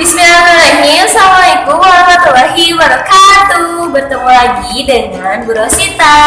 Bismillahirrahmanirrahim. Assalamualaikum warahmatullahi wabarakatuh. Bertemu lagi dengan Bu Rosita.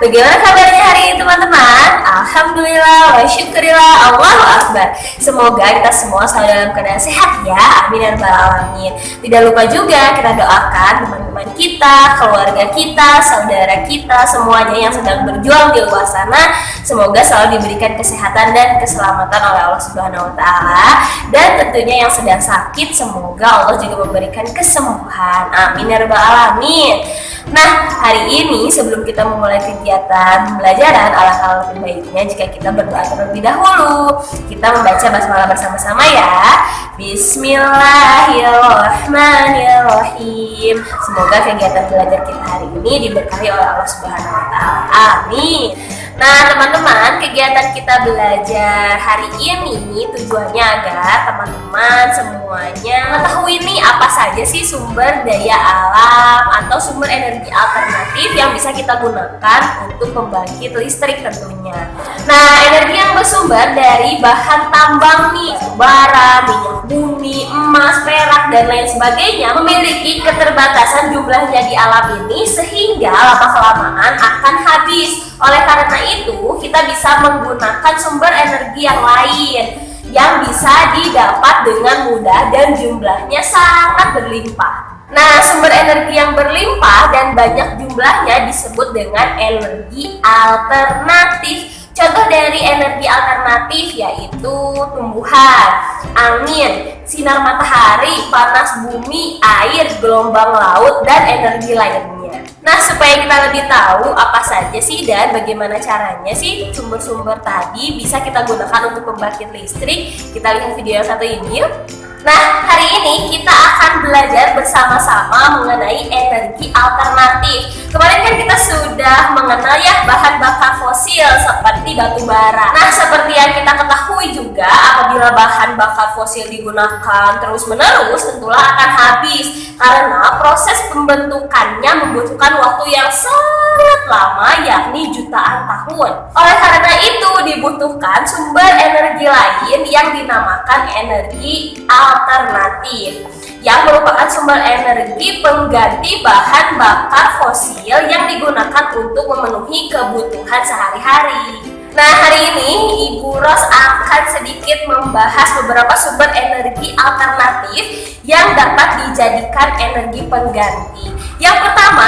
Bagaimana kabarnya hari ini teman-teman? Alhamdulillah wa syukurillah, Allahu Akbar. Semoga kita semua selalu dalam keadaan sehat ya. Amin ya rabbal alamin. Tidak lupa juga kita doakan teman-teman kita, keluarga kita, saudara kita, semuanya yang sedang berjuang di luar sana, semoga selalu diberikan kesehatan dan keselamatan oleh Allah Subhanahu wa taala. Dan tentunya yang sedang sakit, semoga Allah juga memberikan kesembuhan. Amin ya rabbal alamin. Nah, hari ini sebelum kita memulai kegiatan pembelajaran, alangkah lebih baiknya jika kita berdoa terlebih dahulu. Kita membaca basmalah bersama-sama ya. Bismillahirrahmanirrahim. Semoga kegiatan belajar kita hari ini diberkahi oleh Allah Subhanahu wa taala. Amin. Nah, teman-teman, kegiatan kita belajar hari ini tujuannya agar teman-teman semuanya mengetahui nih apa saja sih sumber daya alam atau sumber energi alternatif yang bisa kita gunakan untuk membangkit listrik tentunya. Nah, energi yang bersumber dari bahan tambang nih, bara, minyak bumi, emas, perak, dan lain sebagainya memiliki keterbatasan jumlahnya di alam ini sehingga lama-kelamaan akan habis. Oleh karena itu, kita bisa menggunakan sumber energi yang lain yang bisa didapat dengan mudah dan jumlahnya sangat berlimpah. Nah, sumber energi yang berlimpah dan banyak jumlahnya disebut dengan energi alternatif. Contoh dari energi alternatif yaitu tumbuhan, angin, sinar matahari, panas bumi, air, gelombang laut, dan energi lainnya. Nah, supaya kita lebih tahu apa saja sih dan bagaimana caranya sih sumber-sumber tadi bisa kita gunakan untuk pembangkit listrik, kita lihat video yang satu ini yuk. Nah, hari ini kita akan belajar bersama-sama mengenai energi alternatif. Kemarin kan kita sudah mengenal ya bahan bakar fosil seperti batu bara. Nah, seperti yang kita ketahui juga, apabila bahan bakar fosil digunakan terus-menerus tentulah akan habis karena proses pembentukannya membutuhkan waktu yang sangat lama, yakni jutaan tahun. Oleh karena itu dibutuhkan sumber energi lain yang dinamakan energi alternatif, yang merupakan sumber energi pengganti bahan bakar fosil yang digunakan untuk memenuhi kebutuhan sehari-hari. Nah, hari ini Ibu Ros akan sedikit membahas beberapa sumber energi alternatif yang dapat dijadikan energi pengganti. Yang pertama,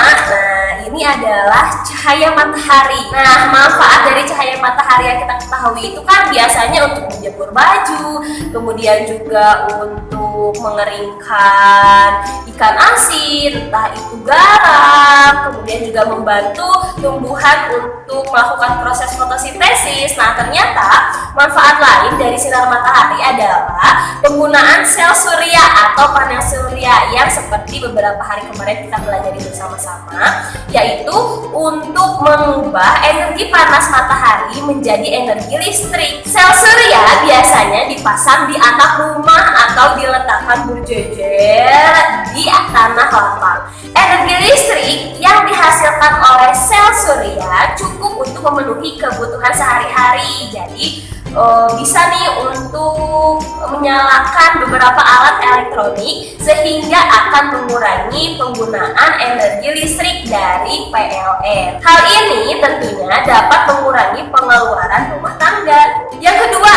ini adalah cahaya matahari. Nah, manfaat dari cahaya matahari yang kita ketahui itu kan biasanya untuk menjemur baju, kemudian juga untuk mengeringkan ikan asin, entah itu garam, kemudian juga membantu tumbuhan untuk melakukan proses fotosintesis. Nah, ternyata manfaat lain dari sinar matahari adalah penggunaan sel surya atau panel surya yang seperti beberapa hari kemarin kita pelajari bersama-sama, yaitu untuk mengubah energi panas matahari menjadi energi listrik. Sel surya biasanya dipasang di atap rumah atau diletakkan berjejer di tanah lapang. Energi listrik yang dihasilkan oleh sel surya cukup untuk memenuhi kebutuhan sehari-hari. Jadi bisa nih untuk menyalakan beberapa alat elektronik sehingga akan mengurangi penggunaan energi listrik dari PLN. Hal ini tentunya dapat mengurangi pengeluaran rumah tangga. Yang kedua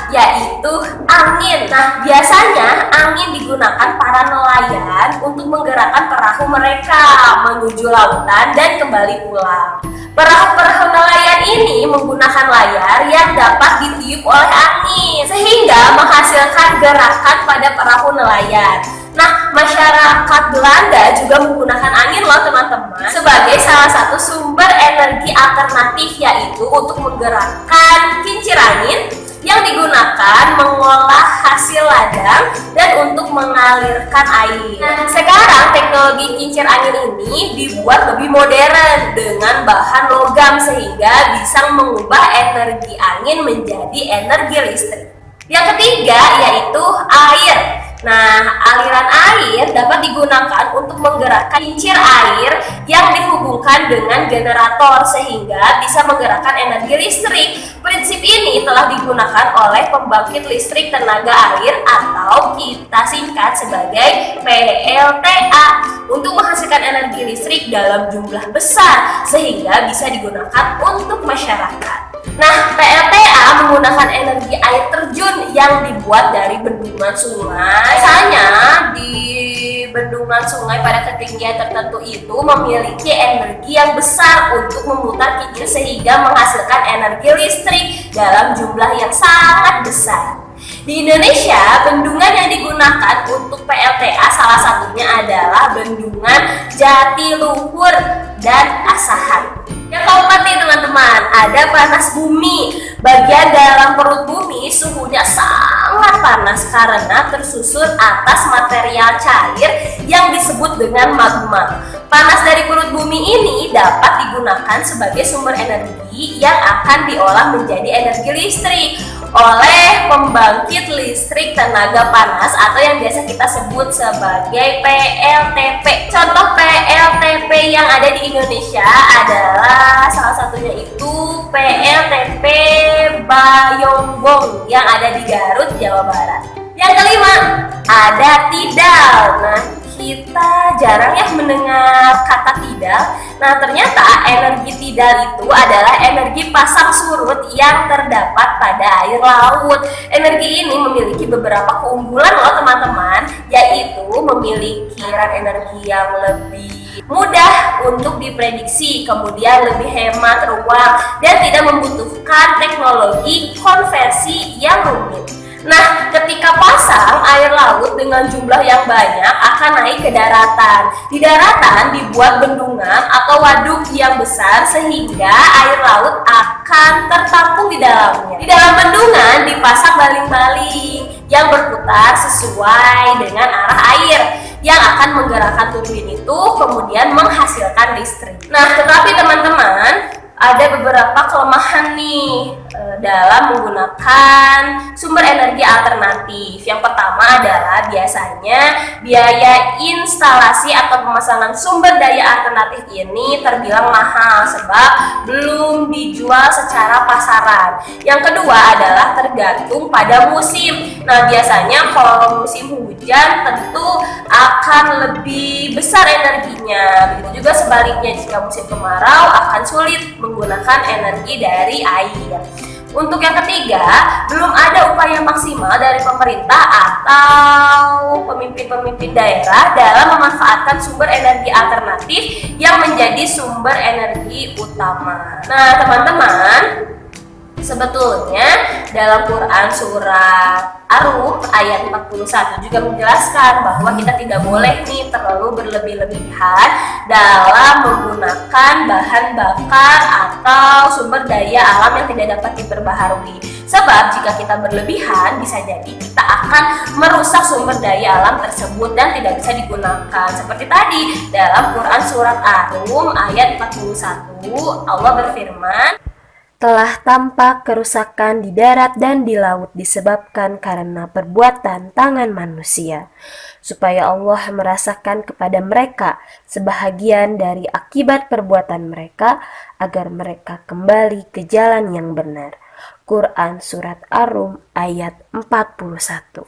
yaitu angin. Nah, biasanya angin digunakan para nelayan untuk menggerakkan perahu mereka menuju lautan dan kembali pulang. Perahu-perahu nelayan ini menggunakan layar yang dapat ditiup oleh angin sehingga menghasilkan gerakan pada perahu nelayan. Nah, masyarakat Belanda juga menggunakan angin loh teman-teman sebagai salah satu sumber energi alternatif, yaitu untuk menggerakkan kincir angin yang digunakan mengolah hasil ladang dan untuk mengalirkan air. Nah, sekarang teknologi kincir angin ini dibuat lebih modern dengan bahan logam sehingga bisa mengubah energi angin menjadi energi listrik. Yang ketiga yaitu air. Nah, aliran air dapat digunakan untuk menggerakkan kincir air yang dihubungkan dengan generator sehingga bisa menggerakkan energi listrik. Prinsip ini telah digunakan oleh pembangkit listrik tenaga air atau kita singkat sebagai PLTA untuk menghasilkan energi listrik dalam jumlah besar sehingga bisa digunakan untuk masyarakat. Nah, PLTA menggunakan energi air terjun yang dibuat dari bendungan sungai. Misalnya di bendungan sungai pada ketinggian tertentu itu memiliki energi yang besar untuk memutar kincir sehingga menghasilkan energi listrik dalam jumlah yang sangat besar. Di Indonesia, bendungan yang digunakan untuk PLTA salah satunya adalah Bendungan Jatiluhur dan Asahan. Yang keempat nih teman-teman, ada panas bumi. Bagian dalam perut bumi suhunya sangat panas karena tersusun atas material cair yang disebut dengan magma. Panas dari perut bumi ini dapat digunakan sebagai sumber energi yang akan diolah menjadi energi listrik oleh pembangkit listrik tenaga panas atau yang biasa kita sebut sebagai PLTP. Contoh PLTP yang ada di Indonesia adalah salah satunya itu PLTP Bayongbong yang ada di Garut, Jawa Barat. Yang kelima, ada tidal. Nah, kita jarang ya mendengar kata tidal. Nah, ternyata energi tidal itu adalah energi pasang surut yang terdapat pada air laut. Energi ini memiliki beberapa keunggulan loh teman-teman, yaitu memiliki aliran energi yang lebih mudah untuk diprediksi, kemudian lebih hemat ruang dan tidak membutuhkan teknologi konversi yang rumit. Nah, ketika pasang, air laut dengan jumlah yang banyak akan naik ke daratan. Di daratan dibuat bendungan atau waduk yang besar sehingga air laut akan tertampung di dalamnya. Di dalam bendungan dipasang baling-baling yang berputar sesuai dengan arah air yang akan menggerakkan turbin itu kemudian menghasilkan listrik. Nah, tetapi teman-teman, ada beberapa kelemahan nih dalam menggunakan sumber energi alternatif. Yang pertama adalah biasanya biaya instalasi atau pemasangan sumber daya alternatif ini terbilang mahal sebab belum dijual secara pasaran. Yang kedua adalah tergantung pada musim. Nah, biasanya kalau musim hujan tentu akan lebih besar energinya. Begitu juga sebaliknya jika musim kemarau akan sulit menggunakan energi dari air. Untuk yang ketiga, belum ada upaya maksimal dari pemerintah atau pemimpin-pemimpin daerah dalam memanfaatkan sumber energi alternatif yang menjadi sumber energi utama. Nah, teman-teman, sebetulnya dalam Quran surat Ar-Rum ayat 41 juga menjelaskan bahwa kita tidak boleh nih terlalu berlebih-lebihan dalam menggunakan bahan bakar atau sumber daya alam yang tidak dapat diperbaharui. Sebab jika kita berlebihan bisa jadi kita akan merusak sumber daya alam tersebut dan tidak bisa digunakan. Seperti tadi dalam Quran surat Ar-Rum ayat 41 Allah berfirman, telah tampak kerusakan di darat dan di laut disebabkan karena perbuatan tangan manusia, supaya Allah merasakan kepada mereka sebahagian dari akibat perbuatan mereka, agar mereka kembali ke jalan yang benar. Quran Surat Ar-Rum ayat 41.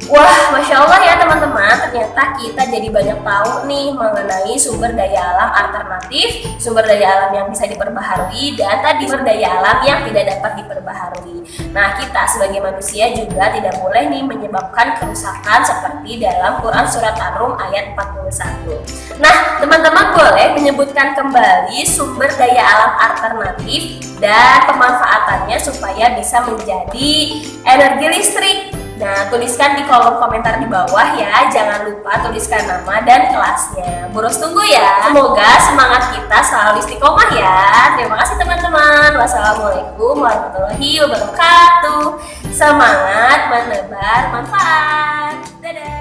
Wah, Masya Allah ya teman-teman, ternyata kita jadi banyak tahu nih mengenai sumber daya alam alternatif, sumber daya alam yang bisa diperbaharui, dan tadi sumber daya alam yang tidak dapat diperbaharui. Nah, kita sebagai manusia juga tidak boleh nih menyebabkan kerusakan seperti dalam Quran Surat Ar-Rum ayat 41. Nah, teman-teman boleh menyebutkan kembali sumber daya alam alternatif dan pemanfaatannya supaya bisa menjadi energi listrik. Nah, tuliskan di kolom komentar di bawah ya. Jangan lupa tuliskan nama dan kelasnya. Boros tunggu ya. Semoga semangat kita selalu istiqomah ya. Terima kasih teman-teman. Wassalamualaikum warahmatullahi wabarakatuh. Semangat menebar manfaat. Dadah.